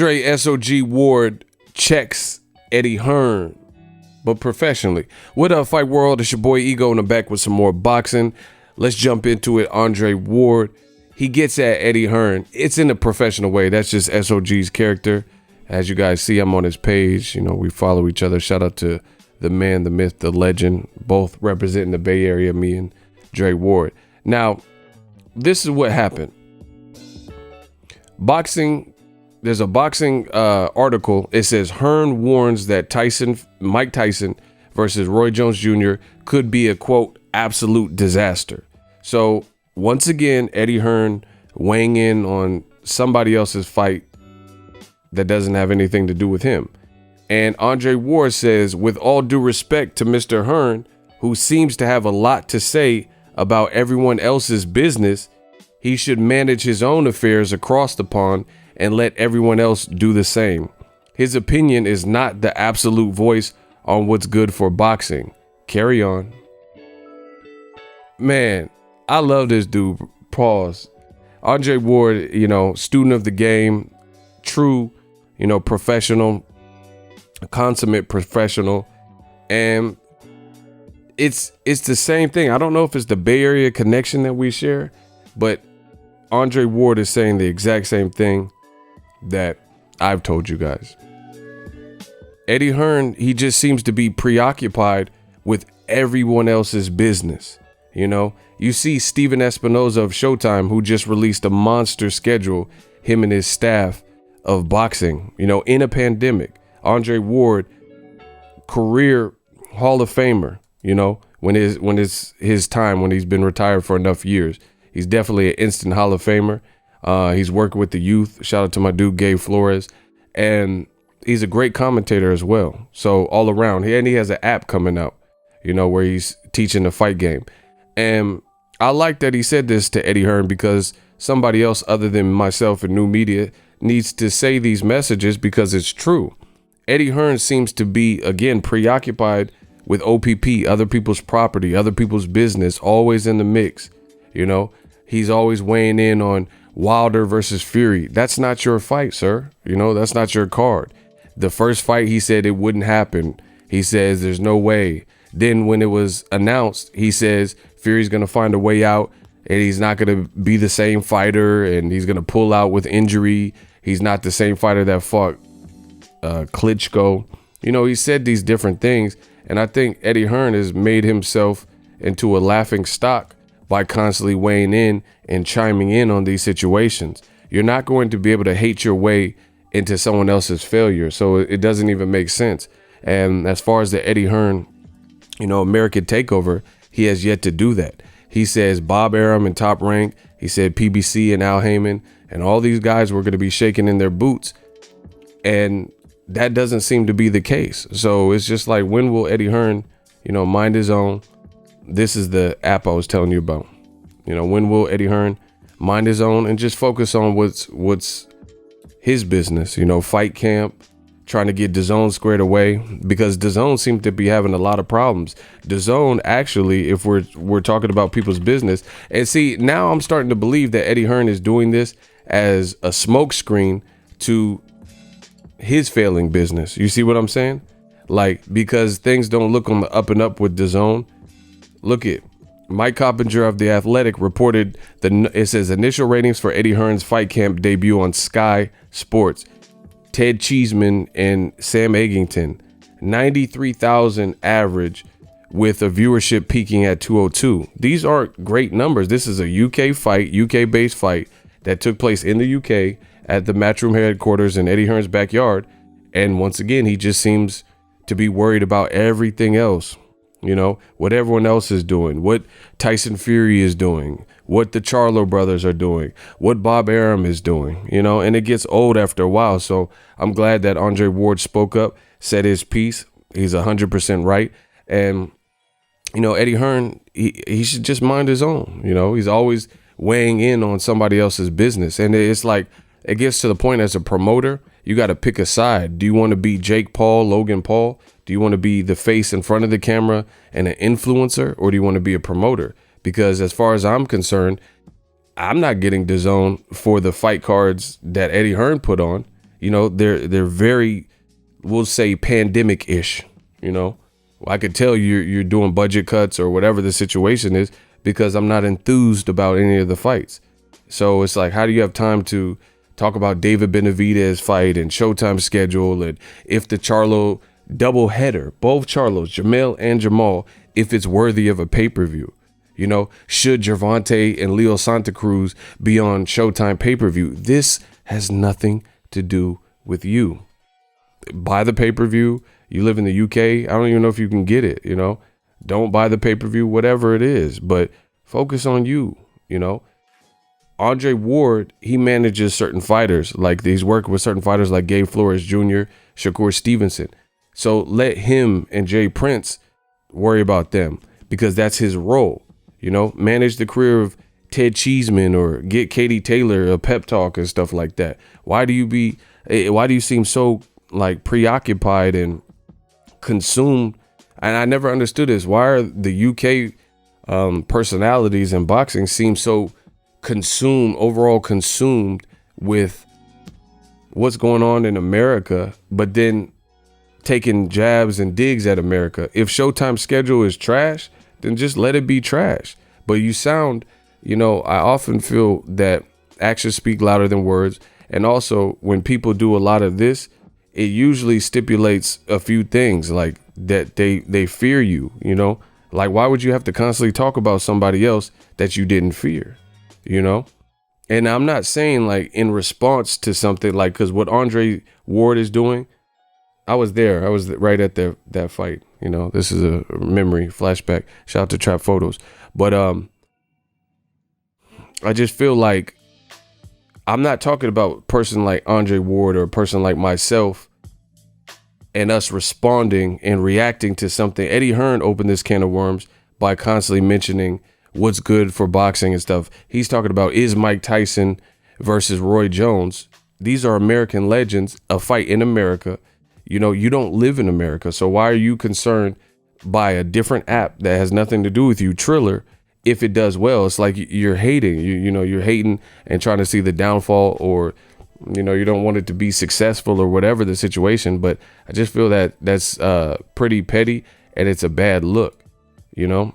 Andre SOG Ward checks Eddie Hearn, but professionally. What up, Fight World? It's your boy Ego in the back with some more boxing. Let's jump into it. Andre Ward, he gets at Eddie Hearn. It's in a professional way. That's just SOG's character. As you guys see, I'm on his page. You know, we follow each other. Shout out to the man, the myth, the legend, both representing the Bay Area, me and Dre Ward. Now, this is what happened. There's a boxing article. It says Hearn warns that Mike Tyson versus Roy Jones Jr. could be a, quote, absolute disaster. So once again, Eddie Hearn weighing in on somebody else's fight that doesn't have anything to do with him. And Andre Ward says, with all due respect to Mr. Hearn, who seems to have a lot to say about everyone else's business, he should manage his own affairs across the pond and let everyone else do the same. His opinion is not the absolute voice on what's good for boxing. Carry on. Man, I love this dude. Pause. Andre Ward, you know, student of the game, true, you know, professional, consummate professional. And it's the same thing. I don't know if it's the Bay Area connection that we share, but Andre Ward is saying the exact same thing that I've told you guys. Eddie Hearn, he just seems to be preoccupied with everyone else's business. You know, you see Steven Espinoza of Showtime, who just released a monster schedule, him and his staff of boxing, you know, in a pandemic. Andre Ward, career Hall of Famer, you know, when it's his time, when he's been retired for enough years. He's definitely an instant Hall of Famer. He's working with the youth. Shout out to my dude, Gabe Flores. And he's a great commentator as well. So all around. And he has an app coming out, you know, where he's teaching the fight game. And I like that he said this to Eddie Hearn, because somebody else other than myself and new media needs to say these messages, because it's true. Eddie Hearn seems to be, again, preoccupied with OPP, other people's property, other people's business, always in the mix. You know, he's always weighing in on Wilder versus Fury. That's not your fight, sir. You know, that's not your card. The first fight, he said it wouldn't happen. He says there's no way. Then when it was announced, he says Fury's going to find a way out, and he's not going to be the same fighter, and he's going to pull out with injury. He's not the same fighter that fought Klitschko. You know, he said these different things, and I think Eddie Hearn has made himself into a laughing stock by constantly weighing in and chiming in on these situations. You're not going to be able to hate your way into someone else's failure. So it doesn't even make sense. And as far as the Eddie Hearn, you know, American Takeover, he has yet to do that. He says Bob Arum and Top Rank. He said PBC and Al Heyman and all these guys were going to be shaking in their boots. And that doesn't seem to be the case. So it's just like, when will Eddie Hearn, you know, mind his own? This is the app I was telling you about. You know, when will Eddie Hearn mind his own and just focus on what's his business? You know, Fight Camp, trying to get DAZN squared away, because DAZN seems to be having a lot of problems. DAZN, actually, if we're talking about people's business, and see, now I'm starting to believe that Eddie Hearn is doing this as a smokescreen to his failing business. You see what I'm saying? Like, because things don't look on the up and up with DAZN. Look at Mike Coppinger of The Athletic reported it says initial ratings for Eddie Hearn's Fight Camp debut on Sky Sports. Ted Cheeseman and Sam Eggington, 93,000 average, with a viewership peaking at 202. These aren't great numbers. This is a UK fight, UK-based fight that took place in the UK at the Matchroom headquarters in Eddie Hearn's backyard. And once again, he just seems to be worried about everything else. You know, what everyone else is doing, what Tyson Fury is doing, what the Charlo brothers are doing, what Bob Arum is doing, you know, and it gets old after a while. So I'm glad that Andre Ward spoke up, said his piece. He's 100% right. And, you know, Eddie Hearn, he should just mind his own. You know, he's always weighing in on somebody else's business. And it's like, it gets to the point as a promoter, you got to pick a side. Do you want to be Jake Paul, Logan Paul? Do you want to be the face in front of the camera and an influencer, or do you want to be a promoter? Because as far as I'm concerned, I'm not getting DAZN for the fight cards that Eddie Hearn put on. You know, they're very, we'll say, pandemic-ish. You know, I could tell you're doing budget cuts or whatever the situation is because I'm not enthused about any of the fights. So it's like, how do you have time to talk about David Benavidez fight and Showtime schedule, and if the Charlo double header, both Charlos, Jamel and Jamal, if it's worthy of a pay-per-view? You know, should Gervonta and Leo Santa Cruz be on Showtime pay-per-view? This has nothing to do with you. Buy the pay-per-view. You live in the UK. I don't even know if you can get it, you know. Don't buy the pay-per-view, whatever it is, but focus on you, you know. Andre Ward, he manages certain fighters. Like, he's working with certain fighters like Gabe Flores Jr., Shakur Stevenson. So let him and Jay Prince worry about them because that's his role. You know, manage the career of Ted Cheeseman or get Katie Taylor a pep talk and stuff like that. Why do you seem so like preoccupied and consumed? And I never understood this. Why are the UK personalities in boxing seem so overall consumed with what's going on in America, but then taking jabs and digs at America? If Showtime schedule is trash, then just let it be trash. But you sound, you know, I often feel that actions speak louder than words. And also when people do a lot of this, it usually stipulates a few things like that they fear you, you know, like why would you have to constantly talk about somebody else that you didn't fear, you know? And I'm not saying like in response to something like, because what Andre Ward is doing, I was there. I was right at that fight. You know, this is a memory flashback. Shout out to Trap Photos. But I just feel like I'm not talking about a person like Andre Ward or a person like myself and us responding and reacting to something. Eddie Hearn opened this can of worms by constantly mentioning what's good for boxing and stuff. He's talking about, is Mike Tyson versus Roy Jones? These are American legends, a fight in America. You know, you don't live in America. So why are you concerned by a different app that has nothing to do with you, Triller, if it does well? It's like you're hating, you're hating and trying to see the downfall, or, you know, you don't want it to be successful or whatever the situation. But I just feel that that's pretty petty and it's a bad look, you know.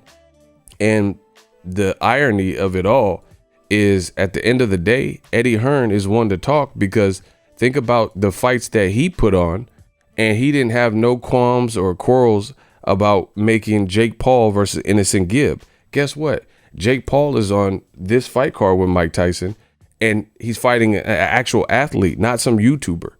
And the irony of it all is at the end of the day, Eddie Hearn is one to talk, because think about the fights that he put on. And he didn't have no qualms or quarrels about making Jake Paul versus Innocent Gibb. Guess what? Jake Paul is on this fight card with Mike Tyson, and he's fighting an actual athlete, not some YouTuber.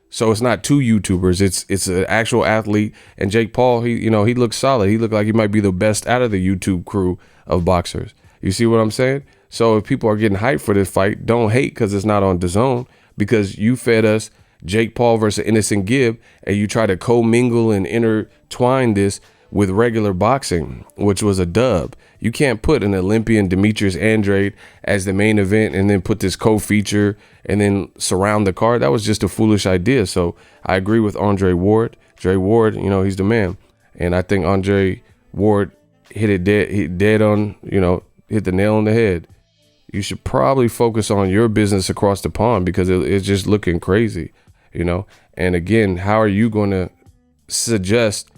So it's not two YouTubers. It's an actual athlete. And Jake Paul, he looks solid. He looked like he might be the best out of the YouTube crew of boxers. You see what I'm saying? So if people are getting hyped for this fight, don't hate because it's not on DAZN, because you fed us Jake Paul versus Innocent Gibb, and you try to commingle and intertwine this with regular boxing, which was a dub. You can't put an Olympian Demetrius Andrade as the main event and then put this co-feature and then surround the card. That was just a foolish idea. So I agree with Andre Ward. Dre Ward, you know, he's the man. And I think Andre Ward hit dead on, you know, hit the nail on the head. You should probably focus on your business across the pond, because it's just looking crazy. You know, and again, how are you going to suggest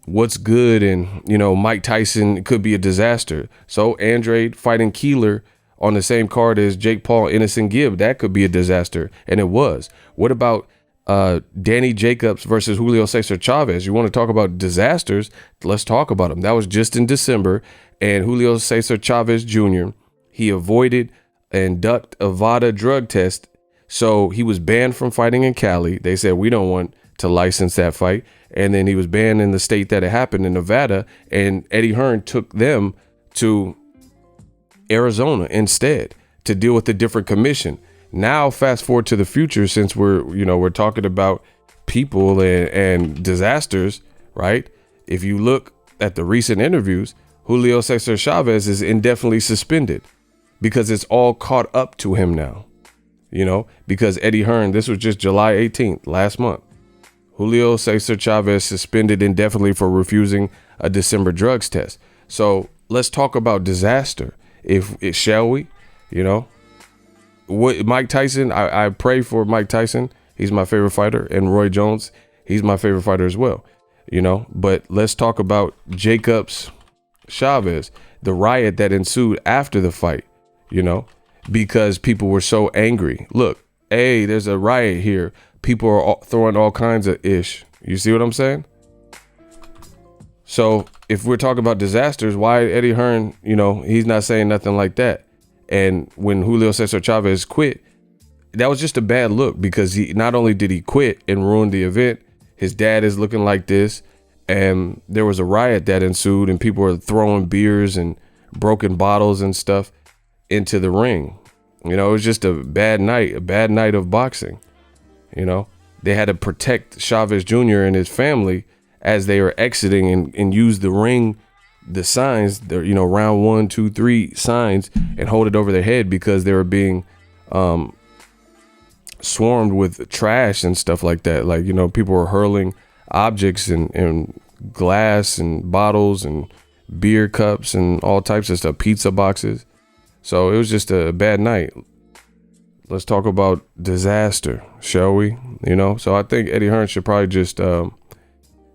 what's good? And, you know, Mike Tyson could be a disaster. So Andrade fighting Keeler on the same card as Jake Paul, Innocent Gibb, that could be a disaster. And it was. What about Danny Jacobs versus Julio Cesar Chavez? You want to talk about disasters? Let's talk about them. That was just in December. And Julio Cesar Chavez Jr., he avoided and ducked a VADA drug test. So he was banned from fighting in Cali. They said, we don't want to license that fight. And then he was banned in the state that it happened, in Nevada. And Eddie Hearn took them to Arizona instead to deal with a different commission. Now, fast forward to the future, since we're talking about people and disasters, right? If you look at the recent interviews, Julio Cesar Chavez is indefinitely suspended because it's all caught up to him now. You know, because Eddie Hearn, this was just July 18th, last month. Julio Cesar Chavez suspended indefinitely for refusing a December drugs test. So let's talk about disaster, shall we? You know, what Mike Tyson, I pray for Mike Tyson. He's my favorite fighter. And Roy Jones, he's my favorite fighter as well. You know, but let's talk about Jacobs Chavez, the riot that ensued after the fight, you know, because people were so angry. Look, hey, there's a riot here. People are throwing all kinds of ish. You see what I'm saying? So if we're talking about disasters, why Eddie Hearn, you know, he's not saying nothing like that. And when Julio Cesar Chavez quit, that was just a bad look, because he not only did he quit and ruin the event, his dad is looking like this, and there was a riot that ensued, and people were throwing beers and broken bottles and stuff into the ring. You know, it was just a bad night of boxing. You know, they had to protect Chavez Jr. and his family as they were exiting, and use the ring, the signs, the, you know, round 1, 2, 3 signs, and hold it over their head, because they were being swarmed with trash and stuff like that. Like, you know, people were hurling objects and glass and bottles and beer cups and all types of stuff, pizza boxes. So it was just a bad night. Let's talk about disaster, shall we? You know, so I think Eddie Hearn should probably just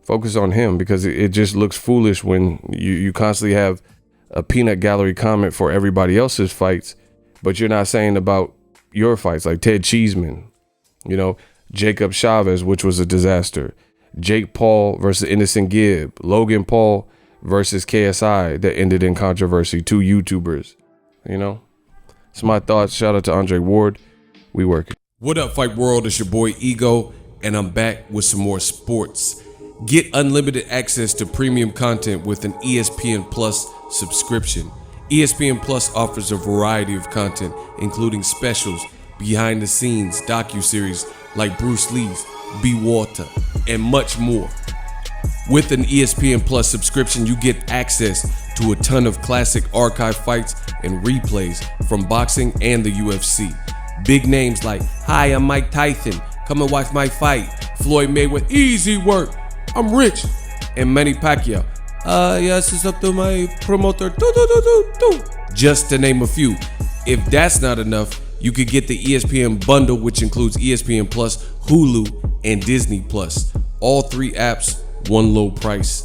focus on him, because it just looks foolish when you constantly have a peanut gallery comment for everybody else's fights, but you're not saying about your fights, like Ted Cheeseman, you know, Jacob Chavez, which was a disaster, Jake Paul versus Innocent Gibb, Logan Paul versus KSI that ended in controversy, 2 YouTubers, you know. So my thoughts. Shout out to Andre Ward. We working. What up, Fight World? It's your boy Ego, and I'm back with some more sports. Get unlimited access to premium content with an ESPN Plus subscription. ESPN Plus offers a variety of content, including specials, behind the scenes, docuseries like Bruce Lee's Be Water, and much more. With an ESPN Plus subscription, you get access to a ton of classic archive fights and replays from boxing and the UFC. Big names like, "Hi, I'm Mike Tyson. Come and watch my fight." Floyd Mayweather, "Easy work. I'm rich." And Manny Pacquiao, "Yes, it's up to my promoter. Just to name a few. If that's not enough, you could get the ESPN bundle, which includes ESPN Plus, Hulu, and Disney Plus. All 3 apps, one low price.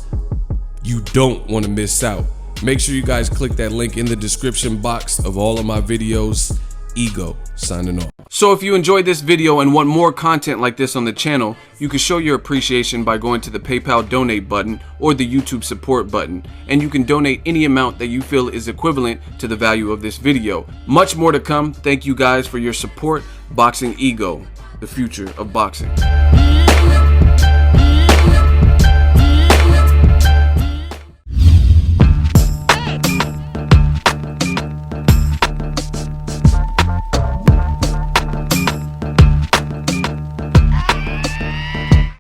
You don't want to miss out. Make sure you guys click that link in the description box of all of my videos. Ego, signing off. So if you enjoyed this video and want more content like this on the channel, you can show your appreciation by going to the PayPal donate button or the YouTube support button, and you can donate any amount that you feel is equivalent to the value of this video. Much more to come. Thank you guys for your support. Boxing Ego, the future of boxing.